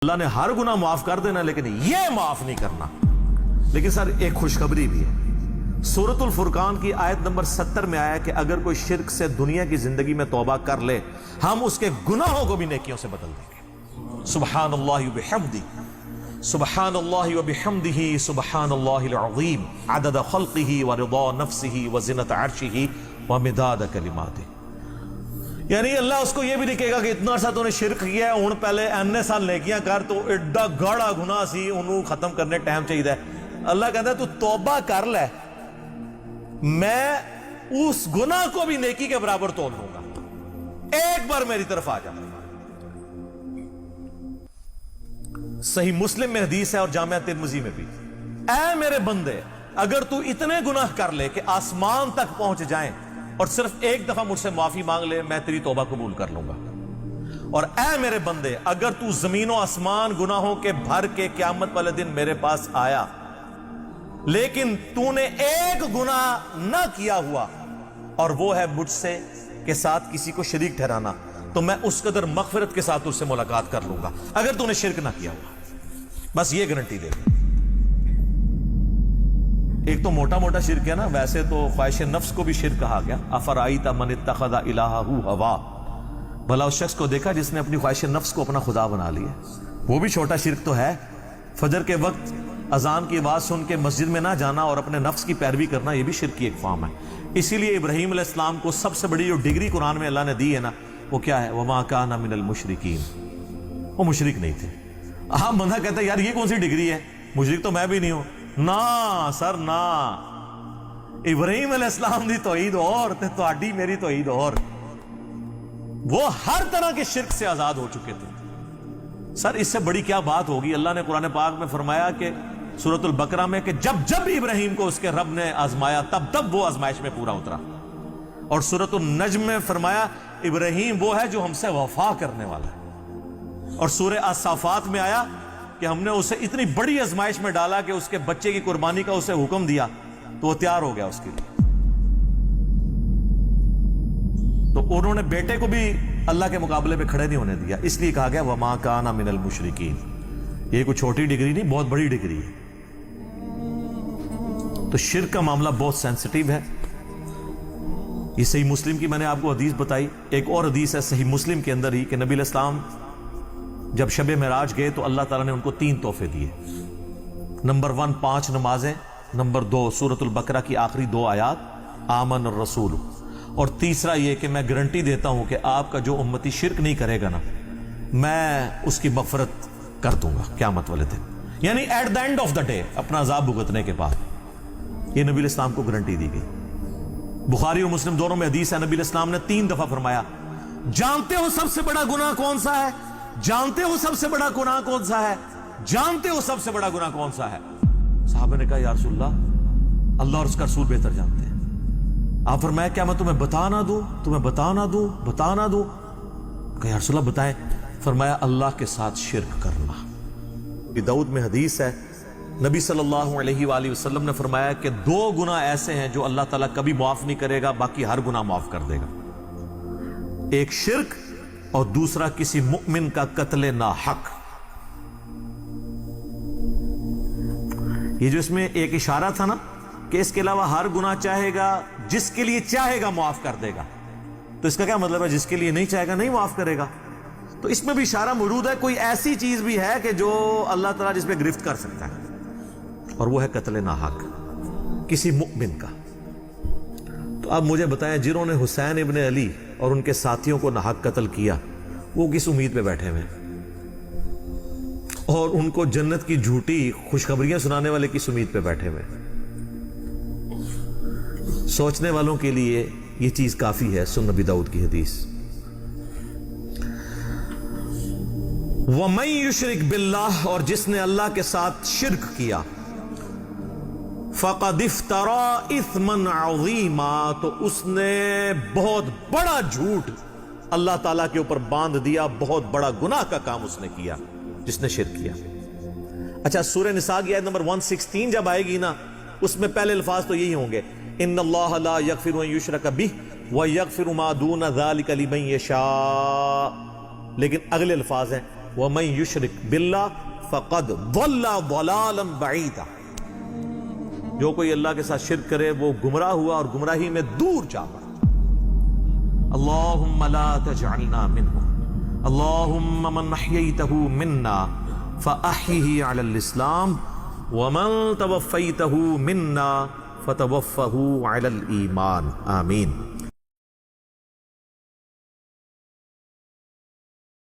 اللہ نے ہر گناہ معاف کر دینا لیکن یہ معاف نہیں کرنا۔ لیکن سر ایک خوشخبری بھی ہے، سورۃ الفرقان کی آیت نمبر 70 میں آیا کہ اگر کوئی شرک سے دنیا کی زندگی میں توبہ کر لے ہم اس کے گناہوں کو بھی نیکیوں سے بدل دیں گے۔ سبحان اللہ وبحمدہ، سبحان اللہ وبحمدہ، سبحان اللہ العظیم، عدد خلقہ ورضا نفسہ وزنۃ عرشہ ومداد کلماتہ۔ یعنی اللہ اس کو یہ بھی نہیں کہے گا کہ اتنا عرصہ تو نے شرک کیا ہے، ہن پہلے اینے سال نیکیاں کر، تو ایڈا گاڑا گناہ سی انہوں ختم کرنے ٹائم چاہیے ہے۔ اللہ کہتا ہے تو توبہ کر لے، میں اس گناہ کو بھی نیکی کے برابر تول دوں گا، ایک بار میری طرف آ جا۔ صحیح مسلم میں حدیث ہے اور جامعہ ترمذی میں بھی، اے میرے بندے اگر تو اتنے گناہ کر لے کہ آسمان تک پہنچ جائیں اور صرف ایک دفعہ مجھ سے معافی مانگ لے میں تیری توبہ قبول کر لوں گا، اور اے میرے بندے اگر تو زمین و آسمان گناہوں کے بھر کے قیامت والے دن میرے پاس آیا لیکن تو نے ایک گناہ نہ کیا ہوا اور وہ ہے مجھ سے کے ساتھ کسی کو شریک ٹھہرانا، تو میں اس قدر مغفرت کے ساتھ اس سے ملاقات کر لوں گا اگر تو نے شرک نہ کیا ہوا۔ بس یہ گارنٹی دے دیں۔ ایک تو موٹا موٹا شرک ہے نا، ویسے تو خواہش نفس کو بھی شرک کہا گیا، افرائیت من اتخذ الہہ ہوا، بھلا اس شخص کو دیکھا جس نے اپنی خواہش نفس کو اپنا خدا بنا لیا۔ وہ بھی چھوٹا شرک تو ہے، فجر کے وقت اذان کی آواز سن کے مسجد میں نہ جانا اور اپنے نفس کی پیروی کرنا یہ بھی شرک کی ایک فارم ہے۔ اسی لیے ابراہیم علیہ السلام کو سب سے بڑی جو ڈگری قرآن میں اللہ نے دی ہے نا، وہ کیا ہے؟ وما کان من المشرکین، وہ مشرک نہیں تھے۔ ہاں بندہ کہتا ہے یار یہ کون سی ڈگری ہے، مشرک تو میں بھی نہیں ہوں۔ نا سر نا، ابراہیم علیہ السلام دی توحید اور تے تہاڈی میری توحید اور، وہ ہر طرح کے شرک سے آزاد ہو چکے تھے۔ سر اس سے بڑی کیا بات ہوگی؟ اللہ نے قرآن پاک میں فرمایا کہ سورۃ البقرہ میں کہ جب جب ابراہیم کو اس کے رب نے آزمایا تب تب وہ آزمائش میں پورا اترا، اور سورۃ النجم میں فرمایا ابراہیم وہ ہے جو ہم سے وفا کرنے والا ہے، اور سورہ الصافات میں آیا کہ ہم نے اسے اتنی بڑی آزمائش میں ڈالا کہ اس کے بچے کی قربانی کا اسے حکم دیا تو وہ تیار ہو گیا اس کے لیے۔ تو انہوں نے بیٹے کو بھی اللہ کے مقابلے پہ کھڑے نہیں ہونے دیا، اس لیے کہا گیا وما کان من المشرکین۔ یہ کوئی چھوٹی ڈگری نہیں، بہت بڑی ڈگری ہے۔ تو شرک کا معاملہ بہت سینسٹیو ہے۔ یہ صحیح مسلم کی میں نے آپ کو حدیث بتائی، ایک اور حدیث ہے صحیح مسلم کے اندر ہی کہ نبی علیہ السلام جب شب معراج گئے تو اللہ تعالیٰ نے ان کو 3 تحفے دیے۔ نمبر 1 5 نمازیں، نمبر 2 سورۃ البقرہ کی آخری 2 آیات آمن الرسول، اور تیسرا یہ کہ میں گارنٹی دیتا ہوں کہ آپ کا جو امتی شرک نہیں کرے گا نا میں اس کی مغفرت کر دوں گا قیامت والے دن، یعنی at the end of the day, اپنا عذاب بھگتنے کے بعد۔ یہ نبی علیہ السلام کو گارنٹی دی گئی۔ بخاری اور مسلم دونوں میں حدیث ہے، نبی علیہ السلام نے 3 دفعہ فرمایا جانتے ہو سب سے بڑا گناہ کون سا ہے؟ جانتے ہو سب سے بڑا گناہ کون سا ہے؟ جانتے ہو سب سے بڑا گناہ کون سا ہے؟ صحابہ نے کہا یا رسول اللہ اور اس کا رسول بہتر جانتے ہیں۔ آپ فرمایا کیا میں تمہیں بتا نہ دوں؟ تمہیں بتا نہ دوں؟ بتا نہ دوں؟ کہا یا رسول اللہ بتائیں۔ فرمایا اللہ کے ساتھ شرک کرنا۔ ابی داؤد میں حدیث ہے، نبی صلی اللہ علیہ وآلہ وسلم نے فرمایا کہ 2 گناہ ایسے ہیں جو اللہ تعالیٰ کبھی معاف نہیں کرے گا، باقی ہر گناہ معاف کر دے گا۔ ایک شرک اور دوسرا کسی مؤمن کا قتل ناحق۔ یہ جو اس میں ایک اشارہ تھا نا کہ اس کے علاوہ ہر گناہ چاہے گا، جس کے لیے چاہے گا معاف کر دے گا، تو اس کا کیا مطلب ہے؟ جس کے لیے نہیں چاہے گا نہیں معاف کرے گا۔ تو اس میں بھی اشارہ موجود ہے، کوئی ایسی چیز بھی ہے کہ جو اللہ تعالیٰ جس پہ گرفت کر سکتا ہے، اور وہ ہے قتل ناحق کسی مؤمن کا۔ تو اب مجھے بتائیں جنہوں نے حسین ابن علی اور ان کے ساتھیوں کو ناحق قتل کیا وہ کس امید پہ بیٹھے ہوئے، اور ان کو جنت کی جھوٹی خوشخبریاں سنانے والے کس امید پہ بیٹھے ہوئے؟ سوچنے والوں کے لیے یہ چیز کافی ہے۔ سن نبی داؤد کی حدیث، وَمَن يُشْرِكْ بِاللَّهِ، اور جس نے اللہ کے ساتھ شرک کیا، فَقَدِ افْتَرَىٰ إِثْمًا عَظِيمًا، تو اس نے بہت بڑا جھوٹ اللہ تعالیٰ کے اوپر باندھ دیا، بہت بڑا گناہ کا کام اس نے کیا جس نے شرک کیا۔ اچھا سورہ نساء کی آیت نمبر 116 جب آئے گی نا، اس میں پہلے الفاظ تو یہی ہوں گے، ان اللہ لا یغفر ان یشرک بہ ویغفر ما دون ذلک لمن یشاء، لیکن اگلے الفاظ ہیں وَمَن يُشْرِكْ بِاللَّهِ فَقَدْ ضَلَّ ضَلَالًا بَعِيدًا، جو کوئی اللہ کے ساتھ شرک کرے وہ گمراہ ہوا اور گمراہی میں دور جا پڑا۔ اللہم لا تجعلنا منہم، اللہم من احییتہ منا فأحیہ علی الاسلام ومن توفیتہ منا فتوفہ علی الایمان، آمین۔